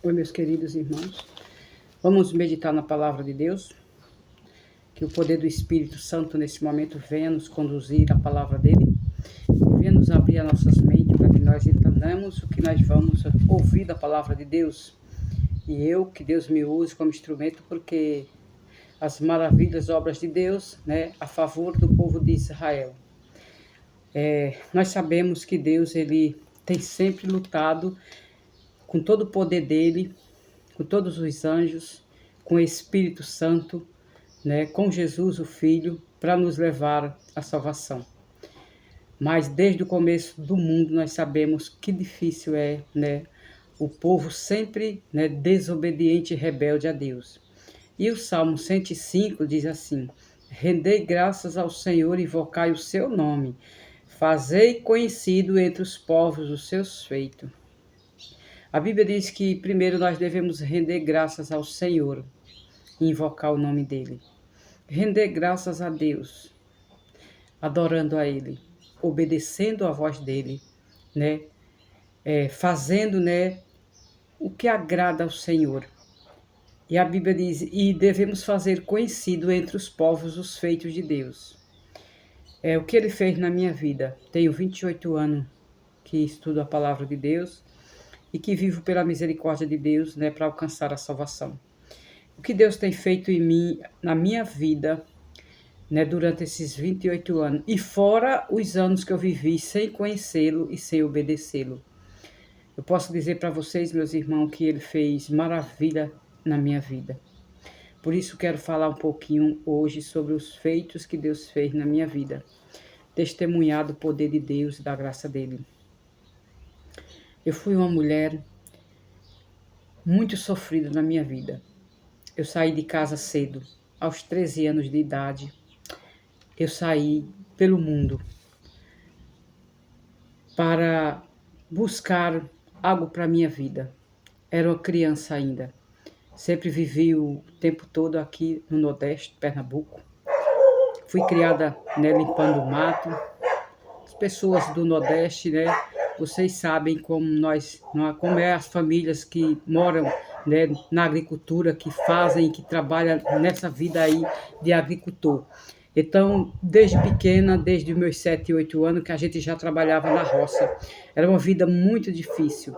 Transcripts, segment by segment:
Oi, meus queridos irmãos. Vamos meditar na palavra de Deus. Que o poder do Espírito Santo nesse momento venha nos conduzir à palavra dele. E venha nos abrir as nossas mentes para que nós entendamos o que nós vamos ouvir da palavra de Deus. E que Deus me use como instrumento, porque as maravilhas, obras de Deus, a favor do povo de Israel. Nós sabemos que Deus, ele tem sempre lutado com todo o poder dele, com todos os anjos, com o Espírito Santo, com Jesus, o Filho, para nos levar à salvação. Mas desde o começo do mundo nós sabemos que difícil é, o povo sempre, desobediente e rebelde a Deus. E o Salmo 105 diz assim: rendei graças ao Senhor e invocai o seu nome, fazei conhecido entre os povos os seus feitos. A Bíblia diz que primeiro nós devemos render graças ao Senhor e invocar o nome dele. Render graças a Deus, adorando a ele, obedecendo a voz dele, fazendo, o que agrada ao Senhor. E a Bíblia diz, e devemos fazer conhecido entre os povos os feitos de Deus. O que ele fez na minha vida. Tenho 28 anos que estudo a palavra de Deus e que vivo pela misericórdia de Deus, para alcançar a salvação. O que Deus tem feito em mim, na minha vida, durante esses 28 anos, e fora os anos que eu vivi sem conhecê-lo e sem obedecê-lo. Eu posso dizer para vocês, meus irmãos, que ele fez maravilha na minha vida. Por isso quero falar um pouquinho hoje sobre os feitos que Deus fez na minha vida. Testemunhar do poder de Deus e da graça dele. Eu fui uma mulher muito sofrida na minha vida. Eu saí de casa cedo, aos 13 anos de idade. Eu saí pelo mundo para buscar algo para a minha vida. Era uma criança ainda. Sempre vivi o tempo todo aqui no Nordeste, Pernambuco. Fui criada, limpando o mato. As pessoas do Nordeste, vocês sabem como é as famílias que moram, na agricultura, que fazem, que trabalham nessa vida aí de agricultor. Então, desde pequena, desde os meus 7, 8 anos, que a gente já trabalhava na roça. Era uma vida muito difícil.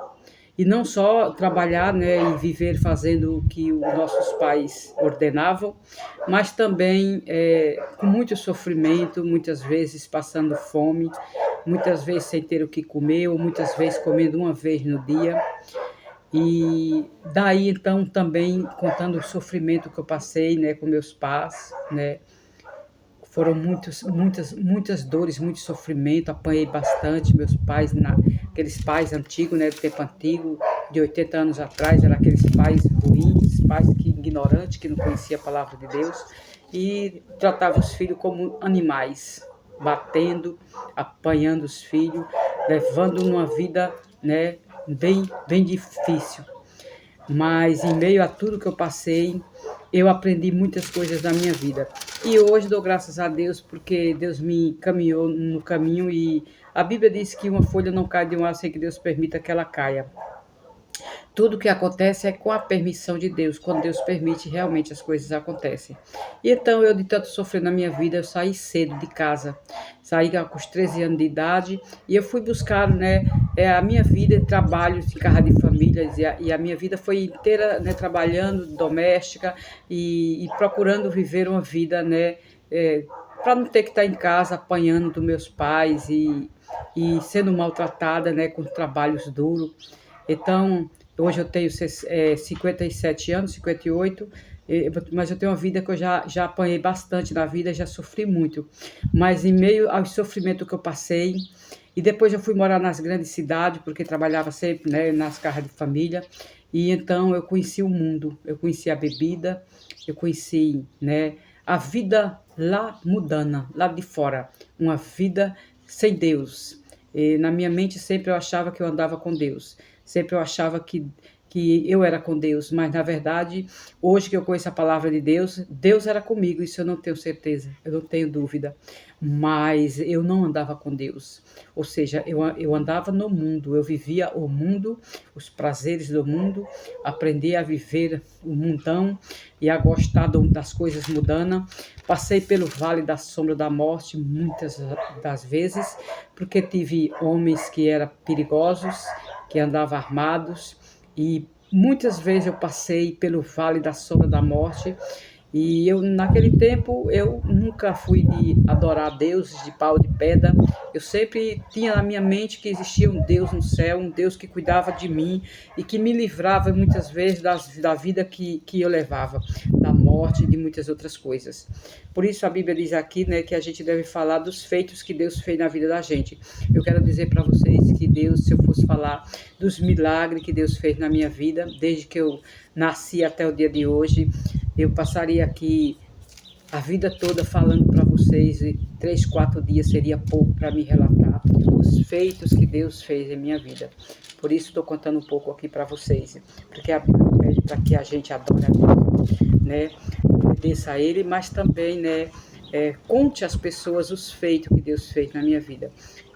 E não só trabalhar, e viver fazendo o que os nossos pais ordenavam, mas também com muito sofrimento, muitas vezes passando fome, muitas vezes sem ter o que comer, ou muitas vezes comendo uma vez no dia. E daí, então, também contando o sofrimento que eu passei, com meus pais, Foram muitas dores, muito sofrimento, apanhei bastante. Meus pais, aqueles pais antigos, do tempo antigo, de 80 anos atrás, eram aqueles pais ruins, pais ignorantes, que não conheciam a palavra de Deus, e tratavam os filhos como animais, batendo, apanhando os filhos, levando uma vida, bem difícil. Mas em meio a tudo que eu passei, eu aprendi muitas coisas na minha vida. E hoje dou graças a Deus porque Deus me encaminhou no caminho, e a Bíblia diz que uma folha não cai de um árvore sem que Deus permita que ela caia. Tudo que acontece é com a permissão de Deus. Quando Deus permite, realmente as coisas acontecem. E então, eu de tanto sofrer na minha vida, eu saí cedo de casa. Saí com os 13 anos de idade e eu fui buscar, a minha vida em trabalhos em casa de famílias. E a minha vida foi inteira, trabalhando, doméstica e procurando viver uma vida, para não ter que estar em casa apanhando dos meus pais e sendo maltratada, com trabalhos duros. Então, hoje eu tenho 57 anos, 58, mas eu tenho uma vida que eu já apanhei bastante na vida, já sofri muito. Mas em meio ao sofrimento que eu passei, e depois eu fui morar nas grandes cidades, porque trabalhava sempre, nas casas de família, e então eu conheci o mundo, eu conheci a bebida, eu conheci, a vida lá mudando, lá de fora, uma vida sem Deus. E na minha mente sempre eu achava que eu andava com Deus. Sempre eu achava que que eu era com Deus, mas na verdade, hoje que eu conheço a palavra de Deus, Deus era comigo, isso eu não tenho certeza, eu não tenho dúvida, mas eu não andava com Deus, ou seja, eu andava no mundo, eu vivia o mundo, os prazeres do mundo, aprendi a viver o mundão e a gostar das coisas mundanas, passei pelo vale da sombra da morte muitas das vezes, porque tive homens que eram perigosos, que andavam armados, e muitas vezes eu passei pelo vale da sombra da morte e eu, naquele tempo, eu nunca fui de adorar deuses de pau de pedra. Eu sempre tinha na minha mente que existia um Deus no céu, um Deus que cuidava de mim e que me livrava muitas vezes da vida que eu levava, da morte e de muitas outras coisas. Por isso a Bíblia diz aqui, né, que a gente deve falar dos feitos que Deus fez na vida da gente. Eu quero dizer para vocês que Deus, se eu fosse falar dos milagres que Deus fez na minha vida, desde que eu nasci até o dia de hoje, eu passaria aqui a vida toda falando para vocês, e 3, 4 dias seria pouco para me relatar os feitos que Deus fez em minha vida. Por isso estou contando um pouco aqui para vocês, porque a Bíblia pede para que a gente adore a Deus, né? Obedeça a Ele, mas também, né, conte às pessoas os feitos que Deus fez na minha vida.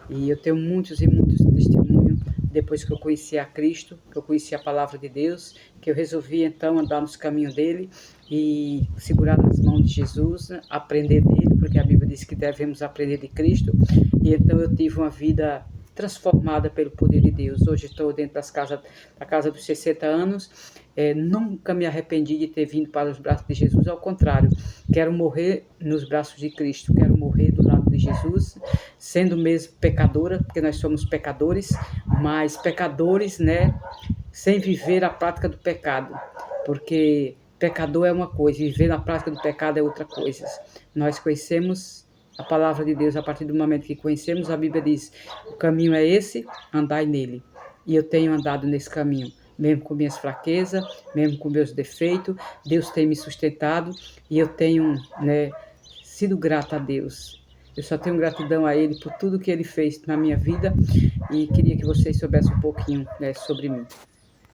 E eu tenho muitos e muitos testemunhos depois que eu conheci a Cristo, que eu conheci a palavra de Deus, que eu resolvi então andar nos caminhos dele e segurar nas mãos de Jesus, aprender dele, porque a Bíblia diz que devemos aprender de Cristo. E então eu tive uma vida transformada pelo poder de Deus. Hoje estou dentro da casa dos 60 anos, nunca me arrependi de ter vindo para os braços de Jesus, ao contrário, quero morrer nos braços de Cristo, quero morrer do lado de Jesus, sendo mesmo pecadora, porque nós somos pecadores, mas pecadores, né, sem viver a prática do pecado, porque pecador é uma coisa, viver na prática do pecado é outra coisa. Nós conhecemos a palavra de Deus a partir do momento que conhecemos, a Bíblia diz, o caminho é esse, andai nele. E eu tenho andado nesse caminho, mesmo com minhas fraquezas, mesmo com meus defeitos, Deus tem me sustentado e eu tenho, né, sido grata a Deus. Eu só tenho gratidão a Ele por tudo que Ele fez na minha vida e queria que vocês soubessem um pouquinho, né, sobre mim.